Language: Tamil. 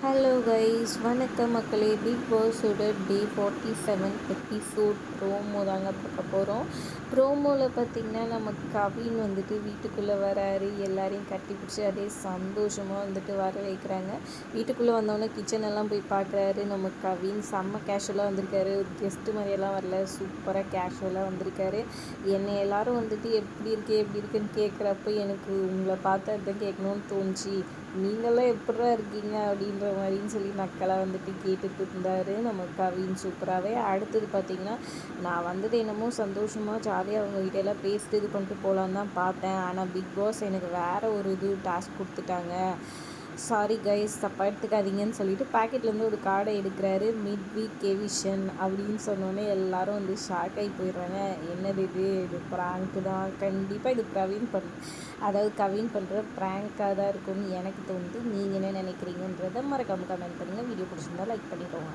ஹலோ கைஸ், வணக்கம் மக்களே. பிக் பாஸோட டே 47 எபிசோட் ப்ரோமோ தாங்க பார்க்க போகிறோம். ப்ரோமோவில் பார்த்திங்கன்னா நம்ம கவின் வந்துட்டு வீட்டுக்குள்ளே வராரு. எல்லாரையும் கட்டி பிடிச்சி அதே சந்தோஷமாக வந்துட்டு வர வைக்கிறாங்க. வீட்டுக்குள்ளே வந்தோடனே கிச்சனெல்லாம் போய் பார்க்குறாரு. நம்ம கவின் செம்ம கேஷுவலாக வந்திருக்காரு. ஒரு கெஸ்ட்டு மாதிரியெல்லாம் வரல, சூப்பராக கேஷுவலாக வந்திருக்காரு. என்னை எல்லோரும் வந்துட்டு எப்படி இருக்குன்னு கேட்குறப்ப எனக்கு உங்களை பார்த்து அதுதான் கேட்கணும்னு தோணுச்சு. நீங்களாம் எப்படா இருக்கீங்க அப்படின்ற மாதிரின்னு சொல்லி நக்கலாக வந்துட்டு கேட்டுட்டு இருந்தார் நம்ம கவின் சூப்பராகவே. அடுத்தது பார்த்திங்கன்னா, நான் வந்தது என்னமோ சந்தோஷமாக ஜாலியாக அவங்ககிட்ட எல்லாம் பேசிட்டு இது பண்ணிட்டு போகலான்னு தான் பார்த்தேன். ஆனால் பிக் பாஸ் எனக்கு வேறு ஒரு டாஸ்க் கொடுத்துட்டாங்க. சாரி கைஸ், தப்பாக எடுத்துக்காதீங்கன்னு சொல்லிட்டு பேக்கெட்லேருந்து ஒரு கார்டை எடுக்கிறாரு. மிட் வீக் கெவிஷன் அப்படின்னு சொன்னோன்னே எல்லாரும் வந்து ஷாக் ஆகி போயிடுறாங்க. என்னது இது ப்ராங்க்கு தான், கண்டிப்பாக இது கவின் பண்ணுற ப்ராங்காக தான் இருக்கும்னு எனக்கு தோணுது. நீங்கள் என்ன நினைக்கிறீங்கன்றதை மறக்காம கமெண்ட் பண்ணுங்கள். வீடியோ பிடிச்சிருந்தா லைக் பண்ணிக்கோங்க.